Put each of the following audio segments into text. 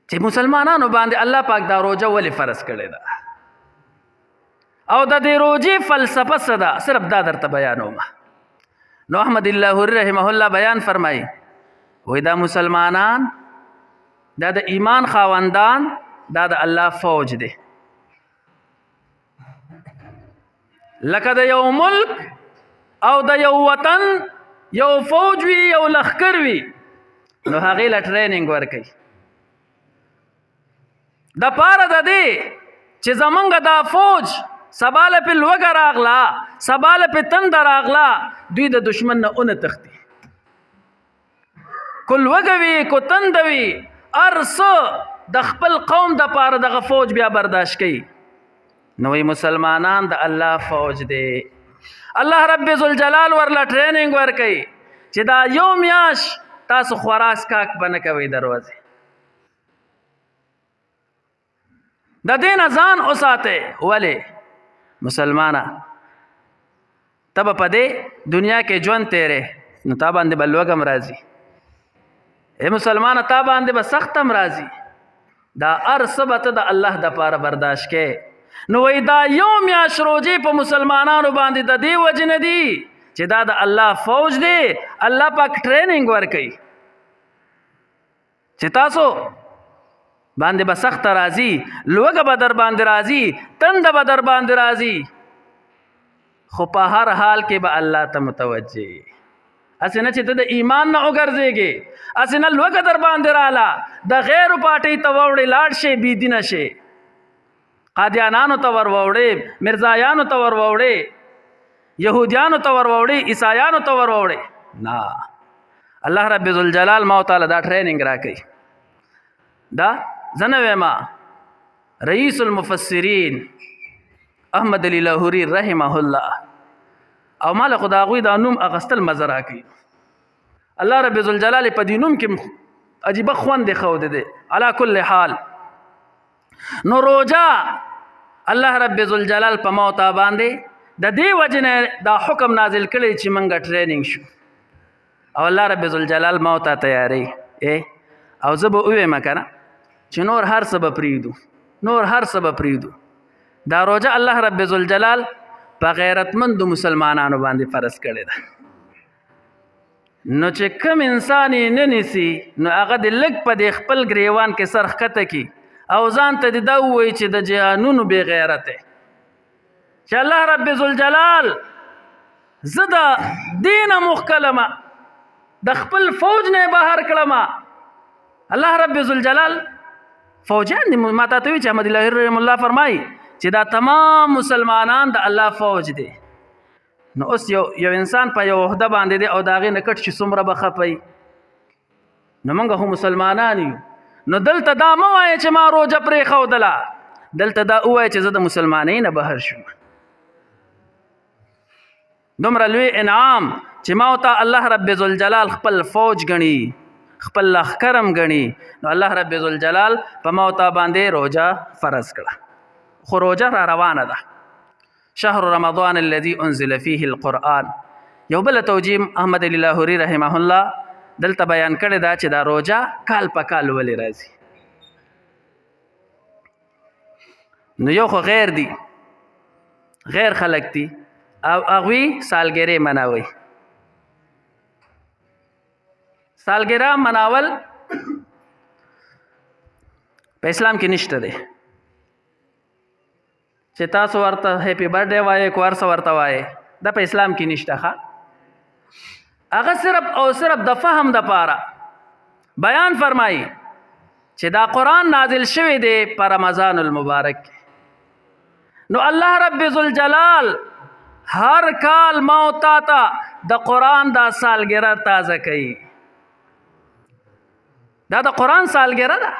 چې مسلمانانو باندې الله پاک دا روزه ولې فرض کړې ده او د دې روزې فلسفه څه ده صرف دا درته بیانوم. نو احمد الله رحمه الله بیان فرمایي وای دا مسلمانان دا د ایمان خاوندان دا د الله فوج دی لکه د یو ملک او د یو وطن یو فوج وي یو لښکر وي نو هغې له ټریننګ ورکوي د پاره د دې چې زمونږ دا فوج سبا له پې لوږه راغله سبا له پې تنده راغله دوی د دشمن نه ونه تښتي کو لوږه وي کو تنده وي هر څه د خپل قوم د پاره دغه فوج بیا برداشت کوي. نو وی مسلمانان د الله فوج دی الله رب ذوالجلال ورله ټریننګ ورکوي چې دا یو میاش تاسو خوراک کاک به نه کوئ دروازې د دې نه ځان وساتئ. ولې مسلمانه ته به په دې دنیا کې ژوند تیرې نو تا باندې به لوږه هم راځي ای مسلمانه تا باندې به سخت هم راځي دا هر څه به ته د الله دپاره برداشت کې. نو وی دا یو میاشت روزې په مسلمانانو باندې د دې وجې نه دي چې دا د الله فوج دی الله پاک ټریننګ ورکوي چې تاسو باندې به سخته راځي لوږه به در باندې راځي تنده به در باندې راځي خو په هر حال کې به الله ته متوجه اسې نه چې ته د ایمان نه وګرځېږې اسې نه لوږه در باندې راله د غیرو پارټۍ ته واوړې لاړ شې بېدینه شې قادیانانو ته ور واوړې مرزایانو ته ور واوړې یهودیانو ته ور واوړې عیسایانو ته ور واوړې نه الله رب ذوالجلال ما تعالی دا ټریننګ راکوي. دا زه نه وایم رئیس المفسرین احمد علی لاهوري رحمه الله او ما له خو د هغوی دا نوم اخیستل مزه راکوي الله رب ذوالجلال په دې نوم کې عجیبه خوند ښودی دی. علی کل حال نو روجا الله رب ذوالجلال په موتا باندې د دې وجې نه دا حکم نازل کړی چې موږ ټریننګ شو او الله رب ذوالجلال موتا تیاری او زه به ووایم که نه چې نور هر څه به پرېږدو نور هر څه به پرېږدو دا روجه الله رب ذوالجلال په غیرتمندو مسلمانانو باندې فرض کړې ده. نو چې کوم انسان یې نه نیسي نو هغه د لږ په دې خپل ګریوان کې سر ښکته کړي او ځان ته دې دا ووایي چې د جهانونو بې غیرت دی چې الله رب ذوالجلال زه د دې نه مخ کړمه د خپل فوج نه بهر کړمه الله رب ذوالجلال فوجان دي ما ته وی چې احمد الله رحم الله فرمایي چې دا تمام مسلمانان د الله فوج دي. نو اوس یو انسان په یو عہده باندې دی او د هغې نه کټ شي څومره به خفئ نو موږ خو مسلمانان یو نو دلته دا مه وایه چې ما روجه پرېښودله دلته دا ووایه چې زه د مسلمانۍ نه بهر شوم. دومره لوی انعام چې ما ورته الله رب ذوالجلال خپل فوج ګڼي خپل لښکر هم ګڼي نو الله رب ذوالجلال په ما ورته باندې روجه فرض کړه. خو روجه را روانه ده شهر رمضان الذي انزل فيه القرآن. یو بله توجیم احمد علی لاهوري رحمه الله دلته بیان کړې ده چې دا روجه کال په کال ولې راځي. نو یو خو غیر دي غیر خلک دي او هغوی سالګرې مناوي. سالګره مناول په اسلام کې نشته دی چې تاسو ورته هیپی برډے وایې کو هر څه ورته وایې دا په اسلام کې نشته ښه هغه صرف او صرف د فهم دپاره بیان فرمایي چې دا قرآن نازل شوی دی په رمضان المبارک نو الله رب ذوالجلال هر کال ما او تا ته د قرآن دا سالګره تازه کوي دا د قرآن سالګره ده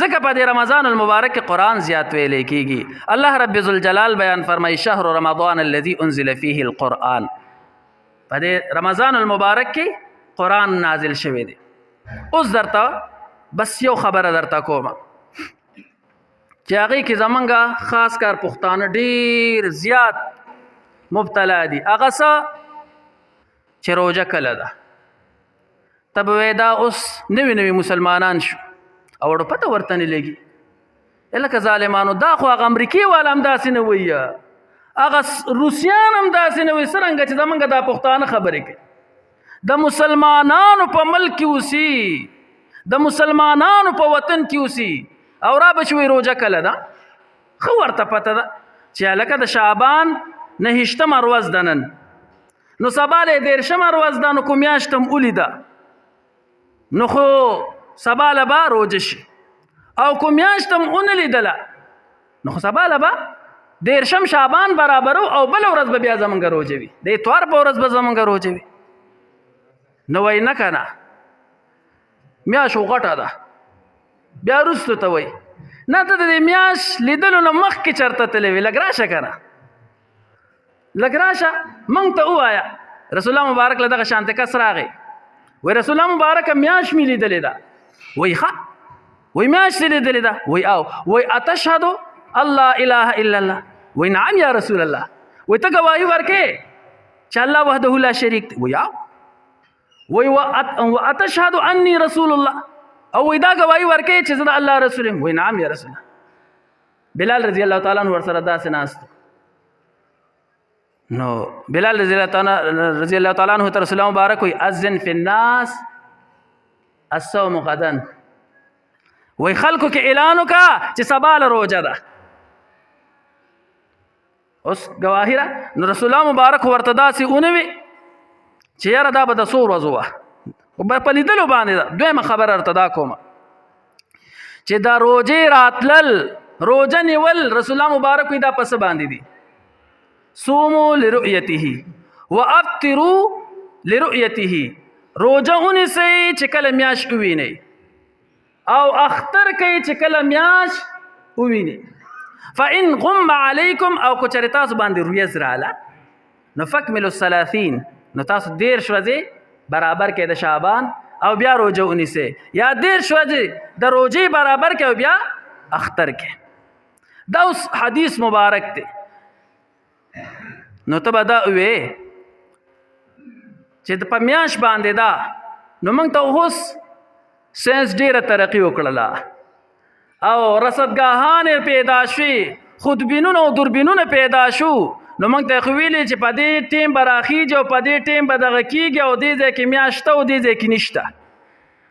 ځکه په دې رمضان المبارک کې قرآن زیات ویلی کېږي. الله رب ذوالجلال بیان فرمایي شهر رمضان الذي انزل فيه القرآن په دې رمضان المبارک کې قرآن نازل شوی دی. اوس درته بس یو خبره درته کومه چې هغې کې زمونږ خاص کار پښتانه ډېر زیات مبتلا دي. هغه څه چې روجه کله ده ته به وایې دا اوس نوي نوي مسلمانان شو او ورته پته ورته نه لګي لکه ظالمانو دا خو هغه امریکې والا هم داسې نه وایي هغه روسیان هم داسې نه وایي څرنګه چې زمونږ دا پښتانه خبرې کوي د مسلمانانو په ملک کې اوسي د مسلمانانو په وطن کې اوسي او را به چې وایي روژه کله ده ښه ورته پته ده چې هلکه د شعبان 29 ورځ ده نن نو سبا له 13 ورځ ده نو کوم میاشت هم ولیده نو خو سبا له به روژه شي او کوم میاشت هم ونه لیدله نو خو سبا له به 13 شعبان برابرو او بله ورځ به بیا زمونږ روژه وي د اتوار په ورځ به زمونږ روژه وي نو وایي نه که نه میاشت خو غټه ده بیا وروستو ته وایي نه ته د دې میاشت لیدلو نه مخکې چېرته تللی وې لږ راشه که نه لږ راشه موږ ته ووایه رسول الله مبارک له دغه شانته کس راغی وایي رسول الله مبارکه میاشت مې لیدلې ده وایي ښه وایي میاشت دې لیدلې ده وایي او وایي اتشهدو الله اله الا الله وایي نعم یا رسول الله وایي ته ګواهي ورکې چې الله وحده لا شریک دی وایي او وایي واتشهد انی رسول الله او وایي دا ګواهي ورکې چې زه د الله رسول یم وایي نعم یا رسول الله بلال رضی الله تعالی عنه ورسره داسې ناست نو بلال رضی الله تعالی عنه ته رسول الله مبارک وایي اذن فی الناس الصوم غدا وایي خلکو کې اعلان وکړه چې سبا له روژه ده اوس ګواهي ده نو رسول الله مبارک ورته داسې ونوي چې یاره دا به د څو ورځو وه په لیدلو باندې ده دویمه خبره ورته دا کومه چې دا روژې راتلل روژه نیول رسول الله مبارک وایي دا په څه باندې دي صوموا لرؤیته وافطروا لرؤیته روژه ونیسئ چې کله میاشت ووینئ او اختر کوي چې کله میاشت ووینئ فإن غم علیکم او که چېرې تاسو باندې رویه راله نو فکملوا 30 نو تاسو 13 ورځې برابر کړئ د شعبان او بیا روژه ونیسئ یا 13 ورځې د روژې برابر کړئ او بیا اختر کړئ دا اوس حدیث مبارک دی نو ته به دا ووایې چې په میاشت باندې دا نو موږ ته اوس ساینس ډېره ترقي وکړله او رصدګاهانې پیدا شوې خودبینونه او دوربینونه پیدا شو نو موږ ته خو ویلې چې په دې ټیم به راخیږي او په دې ټیم به دغه کېږي او دې ځای کې میاشت شته او دې ځای کې نشته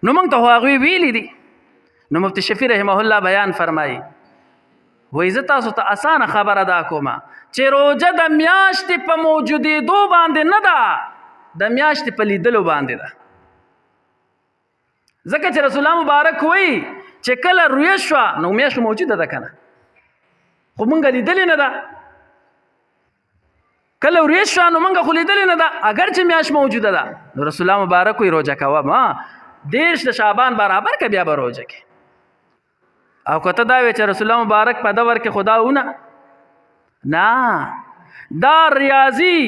نو موږ ته خو هغوی ویلي دي نو مفتي شفیع رحمه الله بیان فرمایي وایي زه تاسو ته اسانه خبره دا کومه چې روژه د میاشتې په موجودېدو باندې نه ده د میاشتې په لیدلو باندې ده ځکه چې رسول الله مبارک وایي چې کله رویه شوه نو میاشت موجوده ده که نه خو مونږ لیدلې نه ده کله رویه شوه نو مونږ خو لیدلې نه ده اگر چې میاشت موجوده ده نو رسول الله مبارک وایي روژه کوه 13 د شعبان برابر که بیا به روژه کې او که ته دا وایې چې رسول الله مبارک په دور کې خدا ونه نه دا ریاضي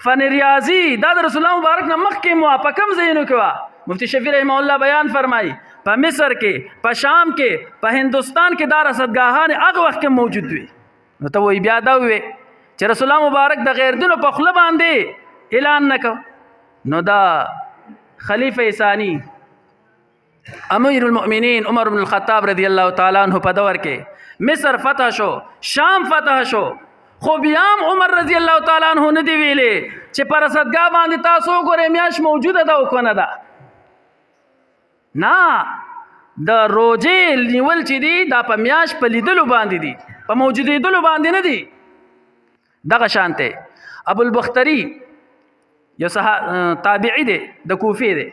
فن ریاضي دا د رسول الله مبارک نه مخکې مو په کوم ځایونو کې وه مفتی شفیع رحمه الله بیان فرمایي په مصر کې په شام کې په هندوستان کې دا رصدګاهان هغه وخت کې موجود وي نو ته وایي بیا دا ووایې چې رسول الله مبارک د غیر دینو په خوله باندې اعلان نه کو نو دا خلیفه ثانی امیر المؤمنین عمر بن الخطاب رضی الله تعالی عنہ په دور کې مصر فتح شو شام فتح شو خو بیا هم عمر رضی الله تعالی عنہ نه دی ویلې چې په رصدګاه باندې تاسو وګورئ میاشت موجوده ده او که نه ده نه د روژې نیول چې دي دا په میاشت په لیدلو باندې دي په موجودېدلو باندې نه دي دغه شانته ابوالبختري یو تابعي دی د کوفې دی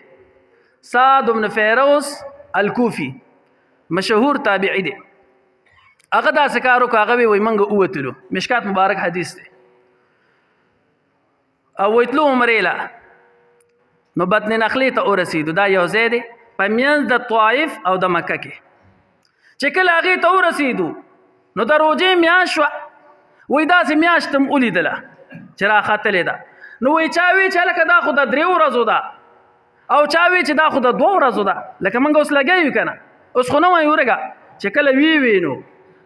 سعد بن فیروز الکوفي مشهور تابعي دی هغه داسې کار وکړو هغه وایي موږ ووتلو مشکات مبارک حدیث دی او وتلو عمرې له نو بطن نخلې ته ورسېدو دا یو ځای دی په منځ د طائف او د مکه کې چې کله هغې ته ورسېدو نو د روژې میاشت شوه وایي داسې میاشت هم ولیدله چې راختلې ده نو وایي چا وی چې هلکه دا خو د 3 ورځو ده او چا وی چې دا خو د 2 ورځو ده لکه موږ اوس لګیا یو که نه اوس خو نه وایي ورګه چې کله وینو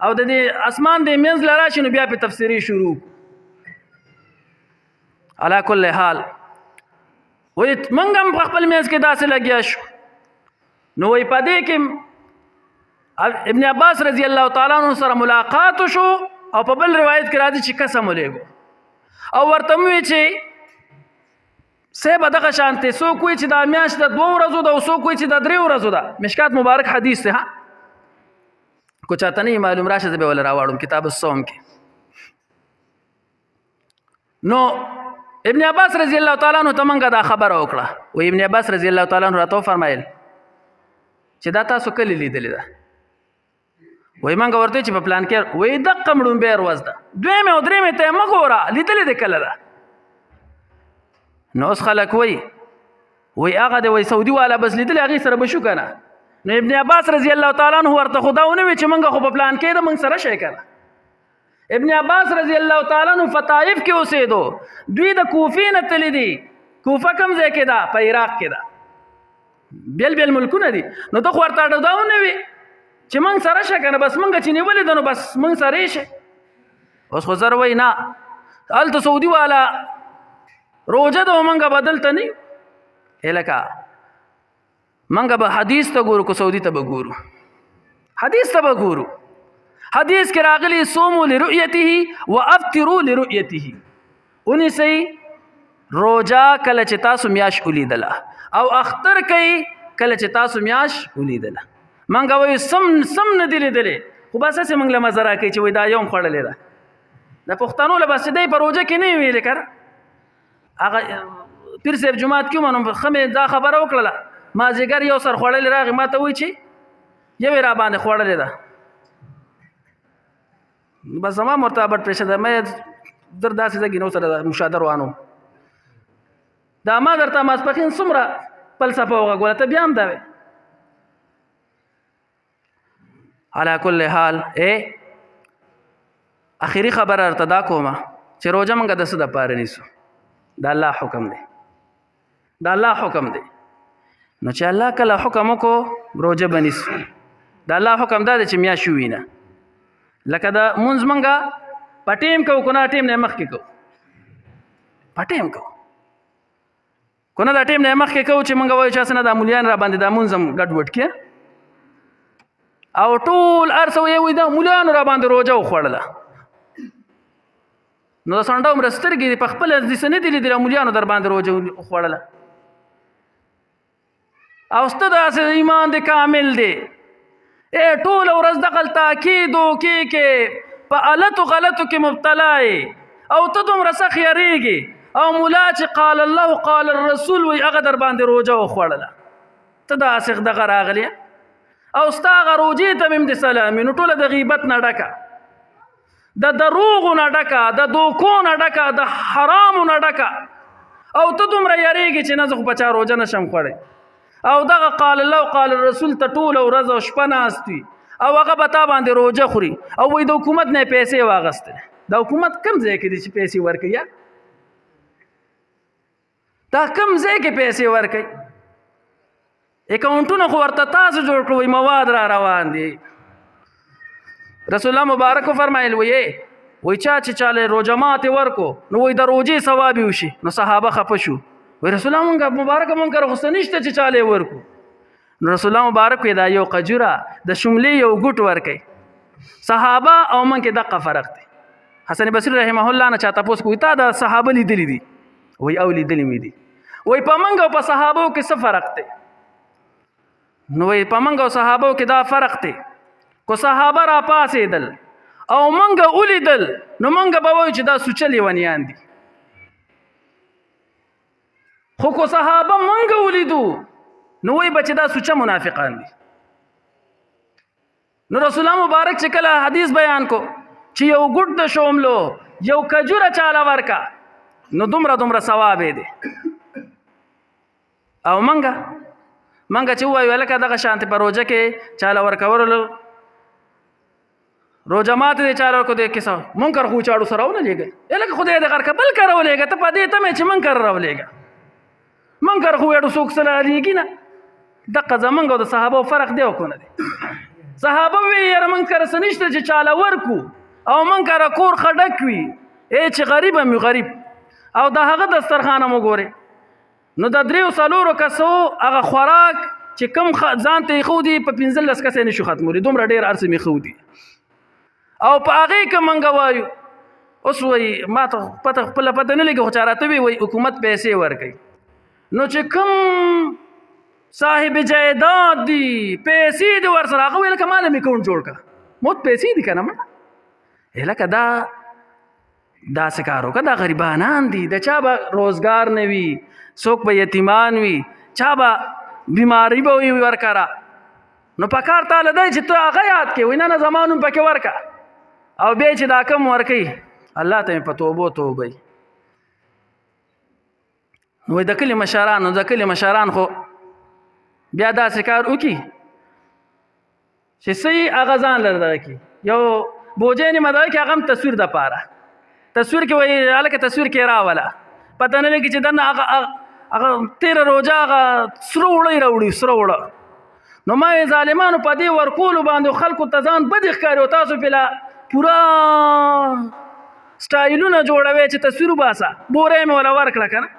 او د دې اسمان د منځ له راشي نو بیا پې تفسیري شروع علا کل حال وایي موږ هم په خپل منځ کې داسې لګیا شو. نو وایي په دې کې ابن عباس رضی الله تعالی عنہ سره ملاقات شو او په بل روایت کې راځي چې قسم ولېږو او ورته وی چې سه به دغه شانته سو کوی چې دا میاشت د 2 ورځو ده او سو کوی چې د 3 ورځو ده. مشکات مبارک حدیث ته ها کو چاته نه معلوم راشه به ول راوړم کتاب الصوم کې. نو ابن عباس رضی الله تعالی عنہ تمنګه دا خبره وکړه. و ابن عباس رضی الله تعالی عنہ راته فرمایل چې دا تاسو کله لیدلې ده؟ وای مونږ ورته چې په پلان کې وای د قمړون به ورځ ده دویمه او درېمه ته مګوره لیدلې ده کله ده. نو اوس خلک وای هغه د وای سعودي والا بس لیدلې هغه سره بشو کنه. نو ابن عباس رضی الله تعالی عنہ ورته خداونه وی چې مونږ خو په پلان کې ده مونږ سره شي کنه. ابن عباس رضی الله تعالی عنہ فطائف کې اوسېدو. دوی د کوفې نه تللی دي. کوفه کوم ځای کې ده؟ په عراق کې ده. بیل بیل ملکونه دي. نو ته خو ورته ډاډونه وي چې موږ سره شه کنه بس موږ چې نیولې ده نو بس موږ سره یې شه. اوس خو زر وایي نه هلته سعودي والا روژه ده او موږ به دلته نه یو. لکه موږ به حدیث ته ګورو که سعودي ته به ګورو؟ حدیث ته به ګورو. حدیث کې راغلی صوموا لرؤیته وافطروا لرؤیته. ونیسئ روژه کله چې تاسو میاشت ولیدله او اختر کوي کله چې تاسو میاشت ولیدله. مونږ وایو سم نه دی لیدلې خو بس هسې مونږ له مزه راکوي چې وایي دا یو هم خوړلې ده. د پښتنو له بس چې دی په روژه کې نه یې ویلې که هغه پیر صاحب جومات کې ومنم ښه مې دا خبره وکړله مازدیګر یو سر خوړلې راغی ما ته وایي چې یو یې را باندې خوړلې ده. بس زما مرتبط پیشه ده مې در داسې ځای نو سره مشاهده روانو دا ما درته ماسپښین څومره فلسفه وغږوله ته بیا هم دا وې. علا کل حال اخیری خبر ارتدا کومه چې روژه موږ د څه دپاره نیسو؟ د الله حکم دی. د الله حکم دی. نو چې الله کله حکم وکړو روژه به نیسو. د الله حکم دا دی چې میاشت ووینه. لکه د مونځ موږ په ټیم کوو که نه ټیم نه مخکې کوو؟ په ټیم کوو. که نه دا ټیم نه مخکې کوو چې موږ وایو چې هسې نه دا مولیان را باندې دا مونځ هم ګډوډ کړي او ټول هر څه وایي دا مولیانو را باندې روژه وخوړله. نو د سنډه عمره سترګې په خپله داسې نه دي لیدلې مولیانو در باندې روژه وخوړله. او سته داسې ایمان دی کامل دی ټوله ورځ دغل تاکید کې په غلطو کې مبتلا او ته دومره سخت یریږي او مولا چې قال الله قال الرسول وایي هغه در باندې روژه وخوړله. ته داسې دغه راغلی او ستا هغه روجې ته مې هم د سلامي نو ټوله د غیبت نه ډکه د دروغو نه ډکه د دوکو نه ډکه د حرامو نه ډکه او ته دومره یریږي چې نه زه خو په چا روژه نشم خوړی او دغه قال الله قال الرسول ته ټوله ورځ او شپه ناست وي او هغه به تا باندې روژه خوري او وایي د حکومت نه یې پیسې واخیستلې. د حکومت کوم ځای کې دي چې پیسې ورکوي؟ دا کوم ځای کې پیسې ورکوي؟ اکاونټونه خو ورته تاسو جوړ کړو وایي مواد را روان دي. رسول الله مبارک فرمایل وایي چا چې چاله روژه ماتې ورکو نو وایي د روژې ثواب یې وشي. نو صحابه خفه شو وایي رسول الله مونږ مبارک مونږ کره خو څه نشته چې چاله یې ورکو. نو رسول الله مبارک وایي دا یو قجوره د شملې یو ګوټ ورکوي. صحابه او مونږ کې دقه فرق دی. حسن بصري رحمه الله نه چا تپوس کوي تا د صحابه لیدلي دي؟ وایي او لیدلي مې دي. وایي په مونږ او په صحابو کې څه فرق دی؟ نو وایي په مونږ او صحابو کې دا فرق دی کو صحابه را پاسېدل او مونږ ولیدل نو مونږ به وایو چې دا سوچه لیونیان دي. خو کو صحابه مونږ ولیدو نو وایي به چې دا سوچه منافقان دي. نو رسول الله مبارک چې کله حدیث بیان کو چې یو ګوټ د شوملو یو کجوره چاله ورکا نو دومره ثواب دی. او مونږ چې ووایو هلکه دغه شانتې په روژه کې چاله ورکولو روژه ماتې دی چاله ورکو دی کیسه مونږ کره خو چاړو سره ونلېږئ هلکه خدای دې غر که بل کره ولېږه ته په دې تمې چې مونږ کره راولېږه مونږ کره خو ویاړو څوک سره لېږي نه. دقه زمونږ او د صحابو فرق دی او که نه دی؟ صحابه وی یاره مونږ کره څه نشته چې چاله ورکو او مونږ کره کور ښه ډک وي چې غریب هم وي غریب او د هغه دسترخوان هم وګورئ نو د 3 کسو هغه خوراک چې کم ځان ته خو دی په 15 کسې نشو ختمولي دومره ډیر ارسه می خو دی او په هغه کې منګ وایو اوس وای ما ته پته نه لګي خو چارته وي حکومت پیسې ورکړي نو چې کم صاحب جایداد دی پیسې دی ور سره هغه ویل کمال می کون جوړ کا موت پیسې دی کنه ما الکه دا سکارو که دا غریبانان دي د چا به روزګار نه وي څوک به یتیمان وي چا به بیماری به وي ورکره نو په کار تاله دی چې ته هغه یاد کړې وایي نه زما نوم پکې ورکه او بیا چې دا کم ورکوي الله ته مې په توبو توبئ نو د کلي مشران خو بیا داسې کار وکړي چې صحیح هغه ځان لره دغه کړي یو بوجۍ نیمه دغه کړي هغه هم تصویر دپاره تصویر کې وایي هلکه تصویر کې راوله پته نه لګي چې دننه هغه تېره روژه هغه سره وړی راوړي سره وړه نو ما یې ظالمانو په دې ورکولو باندې خلکو ته ځان بد ښکاري او تاسو پې پوره سټایلونه جوړوي چې تصویر وباسه بوره مې وله ورکړه که نه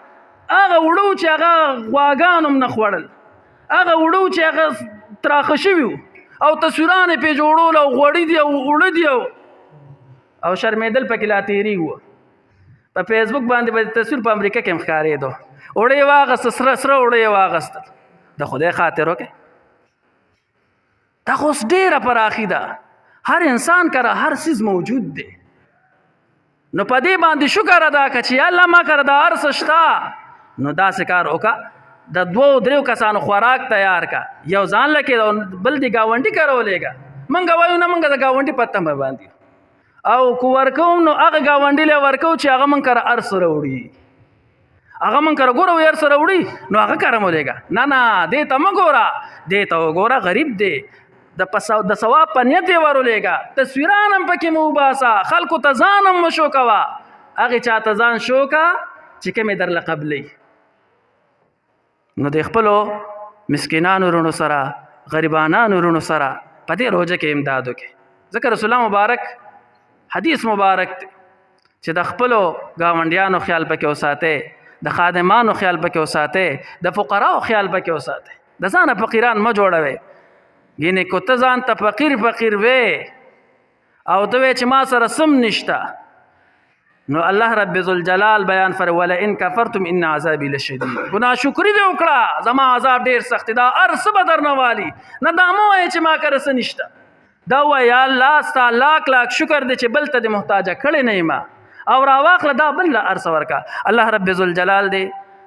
هغه وړو چې هغه غواګان هم نه خوړل هغه وړو چې هغه تراخه شوي وو او تصویران یې پې جوړول او غوړي دي او اوړه دي او شرمېدل پکې لا تېرېږي وو په فیسبوک باندې به تصویر په امریکا کې هم ښکارېدو اوړه یې واغسته سره اوړه یې واغستل د خدای خاطر وکړئ دا خو اوس ډېره پراخي ده هر انسان کره هر څیز موجود دی نو په دې باندې شکر ادا کړه چې الله ما کره دا هر څه شته نو داسې کار وکړه د 2-3 کسانو خوراک تیار کا یو ځان لکې بل دی ګاونډي کره ولېږه موږ وایو نه موږ د ګاونډي پته به باندې او کو ورکوم نو هغه ګاونډي له ورکو چې هغه موږ کره هر څه راوړي هغه موږ کره ګوره هر څه راوړي نو هغه کره ولېږه نه دې ته مه ګوره دې ته وګوره غریب دی د ثواب په نیت یې ورولېږه تصویران هم پکې مه وباسه خلکو ته ځان هم مه شو کوه هغې چا ته ځان شو که چې کومې درله قبلوي نو د خپلو مسکینانو وروڼو سره غریبانانو وروڼو سره په دې روژه کې امداد وکړي ځکه رسول الله مبارک حدیث مبارک دی چې د خپلو ګاونډیانو خیال پکې وساتئ د خادمانو خیال پکې وساتئ د فقراو خیال پکې وساتئ د ځانه فقیران مه جوړوئ ګینې که ته ځان ته فقیر وې او ته وې چې ما سره سم نشته نو الله رب ذوالجلال بیان فرمایي ولئن کفرتم ان عذابی لشدید ګناه شکري دې وکړه زما عذاب ډېر سخت دی دا هر څه به درنه والي نه دا مه وایې چې ما کره څه نشته دا وایه یا الله ستا لاک شکر دی چې بل ته دې محتاجه کړې نه یم او راواخله دا بل له هر څه ورکه الله رب ذوالجلال دی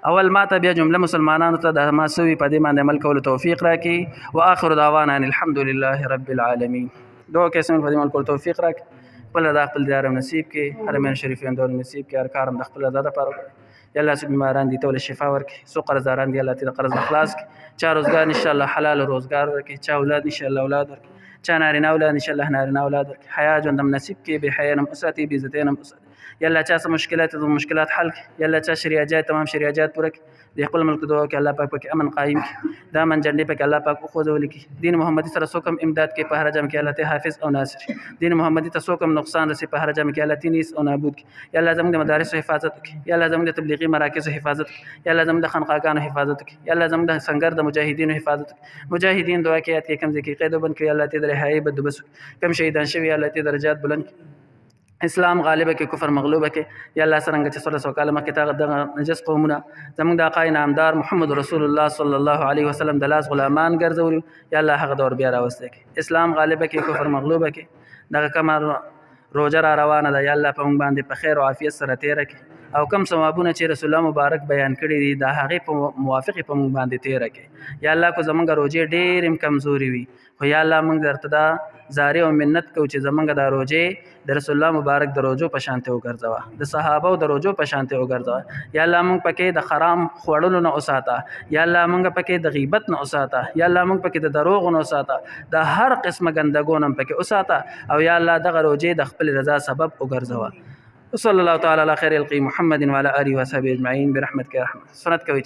اول ما ته بیا جمله مسلمانانو ته د ما سوي په دې باندې عمل کولو توفیق راکړي واخر دعوانا ان الحمد لله رب العالمین دعا کې سم په دې عمل کولو توفیق راکړي خپل د خپل دیار نصیب کې حرمین شریفین دور نصیب کې هر کارم د خپل د لپاره یا الله سب بیماران دي ته شفا ورکړي سو قرضداران دي الله تعالی قرض اخلاص کړي چا روزګار ان شاء الله حلال روزګار ورکړي چا اولاد ان شاء الله اولاد ورکړي چا نارینه اولاد ان شاء الله نارینه اولاد ورکړي حیا ژوندم نصیب کې به حیا نم اساتی به عزت نم یا الله چا څه مشکلات حل کړي یا الله چا شریعت تمام شریعت پوره کړي د خپل ملک دعا کې الله پاک پکې امن قائم کړي دا من جنډې پکې الله پاک خوځول کړي دین محمدي سره څوک هم امداد کوي په هر جام کې الله ته حافظ او ناصر دین محمدي ته څوک هم نقصان رسي په هر جام کې الله تینیس او نابود کړي یا الله زموږ د مدارس حفاظت وکړي یا الله زموږ د تبلیغي مراکز حفاظت وکړي یا الله زموږ د خانقاهانو حفاظت وکړي یا الله زموږ د سنگر د مجاهدینو حفاظت وکړي مجاهدین دعا کې یاد کې کم ذکر قید وبن کړي الله ته د رهایی بدوبس کم شهیدان شوی الله ته درجات بلند کړي اسلام غالبه کې کفر مغلوبه کې یا الله څنګه چې 1600 کاله مخکې تا د نجس قومونه زموږ د آقای نامدار محمد رسول الله صلی الله علیه وسلم د لاس غلامان ګرځولي یا الله هغه دور بیا راوسته کې اسلام غالبه کې کفر مغلوبه کې دغه کمر روزه را روانه ده یا الله په موږ باندې په خیر او عافیت سره تیره کړي او کم ثوابونه چې رسول الله مبارک بیان کړي دي د هغې په موافق په موږ باندې تیره کړي یا الله کو زموږ روزې ډېرې کمزوري وي خو یا الله موږ درته دا زارې او منت کوو چې زموږ دا روزې د رسول الله مبارک د روزو په شانتې وګرځوه د صحابه د روزو په شانتې وګرځوه یا الله موږ پکې د حرام خوړلو نه وساته یا الله موږ پکې د غیبت نه وساته یا الله موږ پکې د دروغ نه وساته د هر قسمه ګندګو نه پکې وساته او یا الله دغه روزې د خپل رضا سبب وګرځوه وصلی الله تعالی علی خیر القی محمد وعلى اله وصحبه اجمعین برحمتک یا رحمت سنت کوي